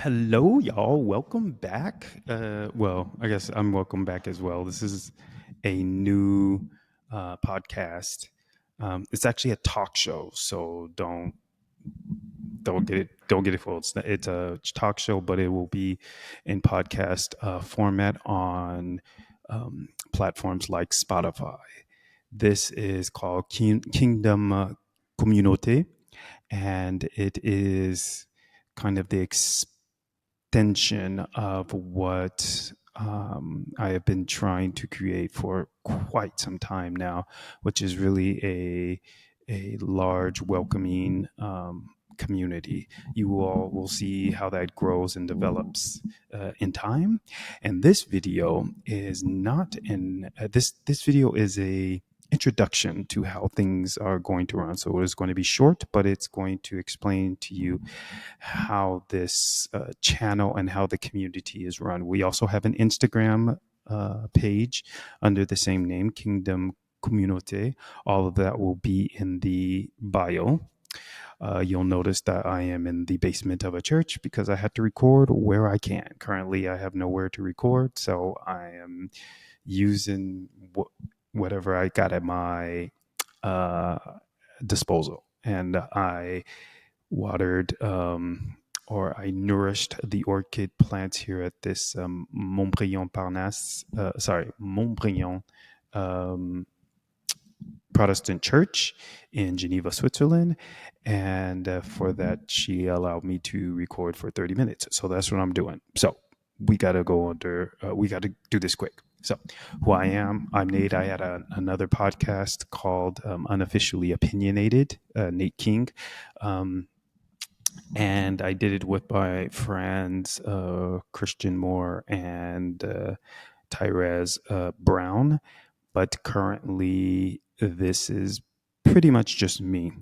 Hello, y'all. Welcome back. I guess I'm welcome back as well. This is a new podcast. It's actually a talk show, so don't get it full. It's a talk show, but it will be in podcast format on platforms like Spotify. This is called Kingdom Communauté, and it is kind of the extension of what I have been trying to create for quite some time now, which is really a large, welcoming community. You all will see how that grows and develops in time. And this video is not in this video is a introduction to how things are going to run. So it's going to be short, but it's going to explain to you how this channel and how the community is run. We also have an Instagram page under the same name, Kingdom Communauté. All of that will be in the bio. You'll notice that I am in the basement of a church because I had to record where I can. Currently, I have nowhere to record, so I am using whatever I got at my uh, disposal. And I watered or I nourished the orchid plants here at this Montbrion Parnasse, Montbrion um, Protestant church in Geneva, Switzerland. And for that, she allowed me to record for 30 minutes. So that's what I'm doing. So we got to we got to do this quick. So, who I am, I'm Nate. I had another podcast called Unofficially Opinionated, Nate King. Um, and I did it with my friends Christian Moore and Tyrez Brown. But currently, this is pretty much just me.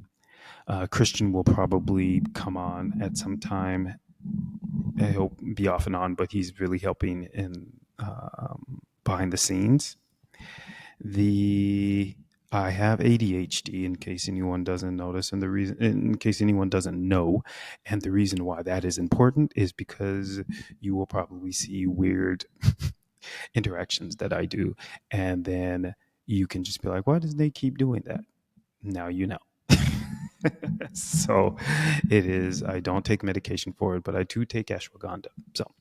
Christian will probably come on at some time. He'll be off and on, but he's really helping in behind the scenes. The I have ADHD in case anyone doesn't notice, and the reason, in case anyone doesn't know, and the reason why that is important is because you will probably see weird interactions that I do, and then you can just be like, "Why does they keep doing that?" Now you know. So it is. I don't take medication for it, but I do take ashwagandha. So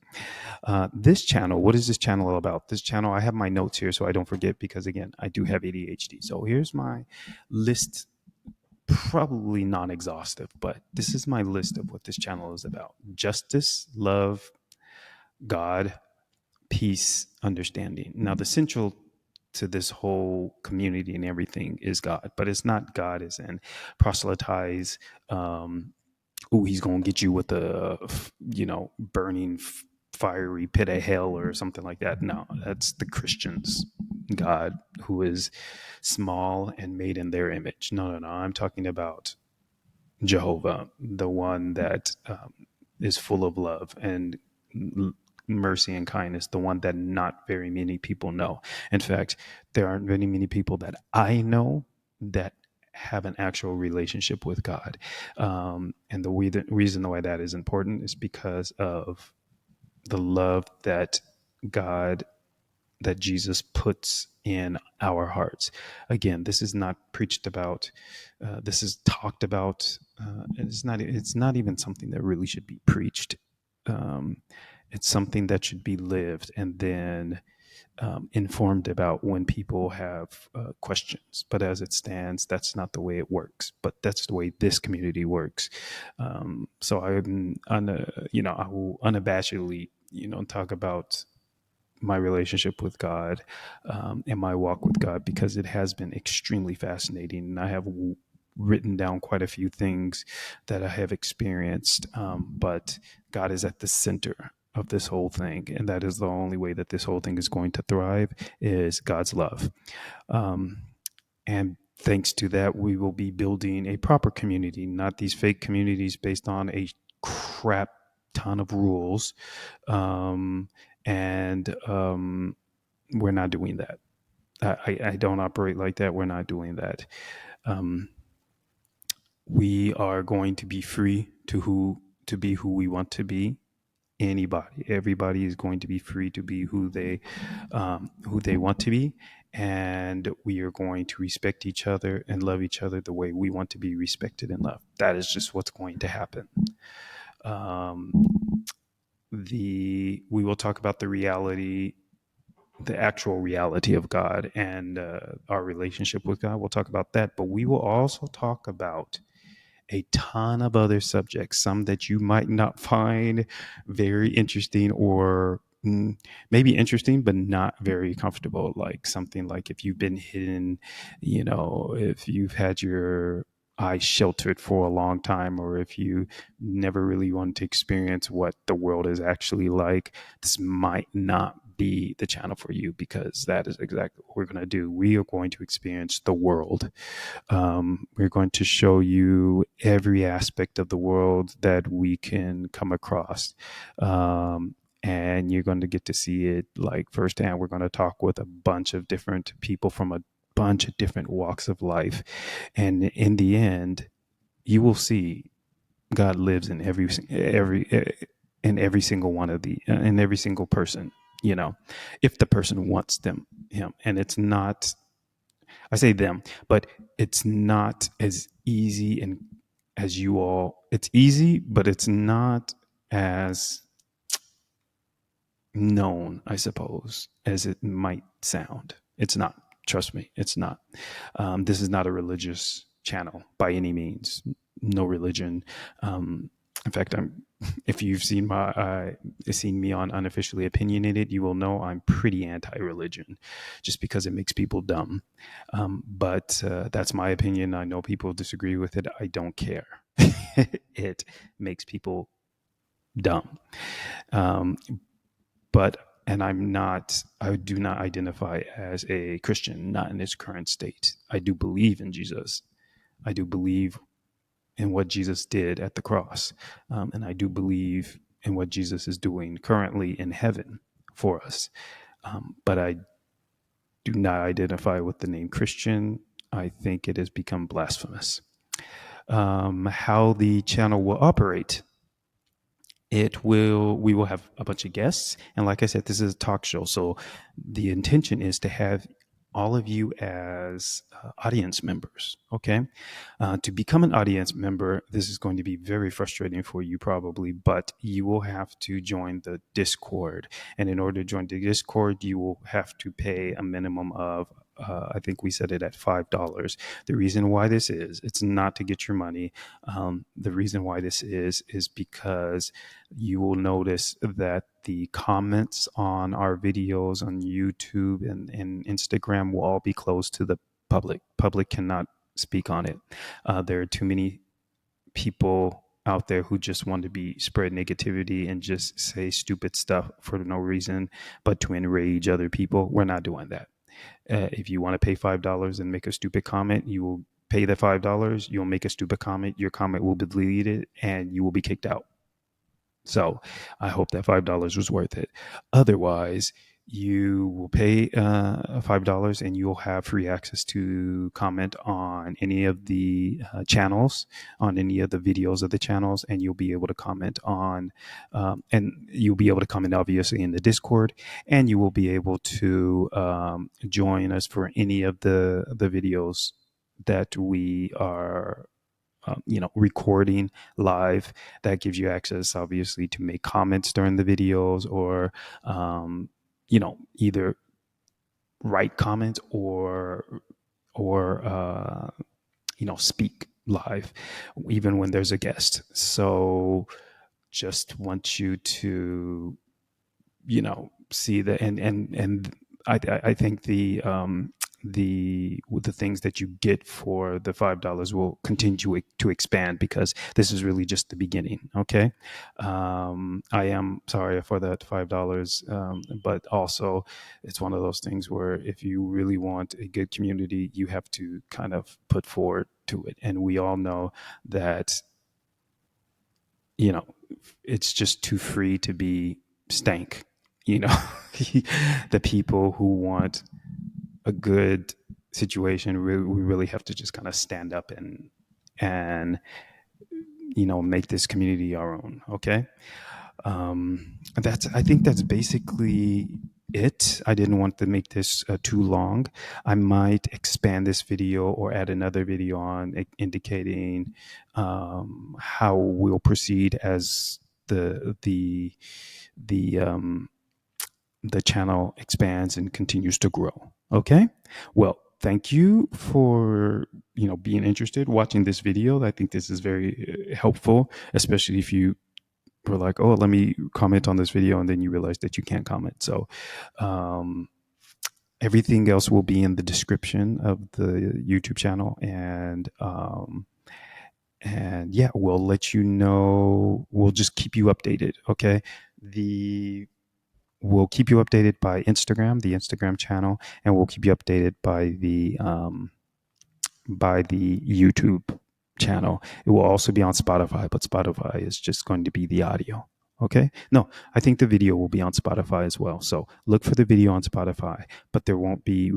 this channel, what is this channel all about? This channel, I have my notes here so I don't forget because, again, I do have ADHD. So here's my list, probably non exhaustive, but this is my list of what this channel is about: justice, love, God, peace, understanding. Now, the central to this whole community and everything is God, but it's not God as in proselytize. Oh, he's going to get you with a, burning fiery pit of hell or something like that. No, that's the Christians' God, who is small and made in their image. No, no, no. I'm talking about Jehovah, the one that is full of love and mercy and kindness, the one that not very many people know. In fact, there aren't very many people that I know that have an actual relationship with God. And the reason why that is important is because of the love that God, that Jesus puts in our hearts. Again, this is not preached about. This is talked about. It's not. It's not even something that really should be preached. Um, it's something that should be lived and then informed about when people have questions. But as it stands, that's not the way it works. But that's the way this community works. So I will unabashedly, talk about my relationship with God and my walk with God because it has been extremely fascinating. And I have written down quite a few things that I have experienced, but God is at the center of this whole thing, and that is the only way that this whole thing is going to thrive is God's love. And thanks to that, we will be building a proper community, not these fake communities based on a crap ton of rules. And we're not doing that. I don't operate like that. We're not doing that. Um, we are going to be free to be who we want to be, anybody. Everybody is going to be free to be who they want to be, and we are going to respect each other and love each other the way we want to be respected and loved. That is just what's going to happen. Um, we will talk about the reality, the actual reality of God and our relationship with God. We'll talk about that, but we will also talk about a ton of other subjects, some that you might not find very interesting or maybe interesting, but not very comfortable. Like something like if you've been hidden, if you've had your eyes sheltered for a long time, or if you never really wanted to experience what the world is actually like, this might not be the channel for you, because that is exactly what we're going to do. We are going to experience the world. We're going to show you every aspect of the world that we can come across. And you're going to get to see it like firsthand. We're going to talk with a bunch of different people from a bunch of different walks of life. And in the end, you will see God lives in every single one of in every single person, if the person wants him. And it's not, I say them, but it's not as easy and as you all. It's easy, but it's not as known, I suppose, as it might sound. It's not. Trust me, it's not. This is not a religious channel by any means. No religion. In fact, if you've seen me on Unofficially Opinionated, you will know I'm pretty anti-religion, just because it makes people dumb. But that's my opinion. I know people disagree with it. I don't care. It makes people dumb. But I do not identify as a Christian, not in its current state. I do believe in Jesus. I do believe in what Jesus did at the cross. And I do believe in what Jesus is doing currently in heaven for us. But I do not identify with the name Christian. I think it has become blasphemous. How the channel will operate. We will have a bunch of guests. And like I said, this is a talk show. So the intention is to have all of you as audience members. Okay. To become an audience member, this is going to be very frustrating for you probably, but you will have to join the Discord. And in order to join the Discord, you will have to pay a minimum of I think we set it at $5. The reason why this is, it's not to get your money. The reason why this is because you will notice that the comments on our videos on YouTube and Instagram will all be closed to the public. Public cannot speak on it. There are too many people out there who just want to be spread negativity and just say stupid stuff for no reason, but to enrage other people. We're not doing that. If you want to pay $5 and make a stupid comment, you will pay the $5. You'll make a stupid comment. Your comment will be deleted and you will be kicked out. So I hope that $5 was worth it. Otherwise, you will pay $5 and you'll have free access to comment on any of the channels, on any of the videos of the channels, and you'll be able to comment obviously in the Discord, and you will be able to join us for any of the videos that we are recording live. That gives you access, obviously, to make comments during the videos, or either write comments or speak live, even when there's a guest. So just want you to see that, and I think the things that you get for the $5 will continue to expand, because this is really just the beginning. Okay. I am sorry for that $5. But also it's one of those things where if you really want a good community, you have to kind of put forward to it. And we all know that, it's just too free to be stank. The people who want a good situation, we really have to just kind of stand up and make this community our own. Okay. I think that's basically it. I didn't want to make this too long. I might expand this video or add another video on indicating how we'll proceed as the the channel expands and continues to grow. Okay. Well, thank you for being interested watching this video. I think this is very helpful, especially if you were like, oh, let me comment on this video, and then you realize that you can't comment. So um, everything else will be in the description of the YouTube channel, and yeah, we'll let you know. We'll just keep you updated. Okay. the We'll keep you updated by Instagram, the Instagram channel, and we'll keep you updated by the YouTube channel. It will also be on Spotify, but Spotify is just going to be the audio. Okay. No, I think the video will be on Spotify as well. So look for the video on Spotify, but we won't be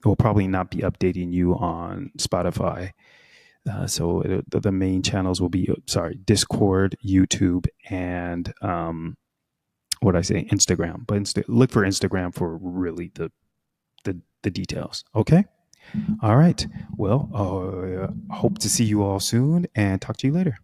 we'll probably not be updating you on Spotify. So the main channels will be, Discord, YouTube, and what I say, Instagram. But look for Instagram for really the details. Okay. All right. Well, hope to see you all soon and talk to you later.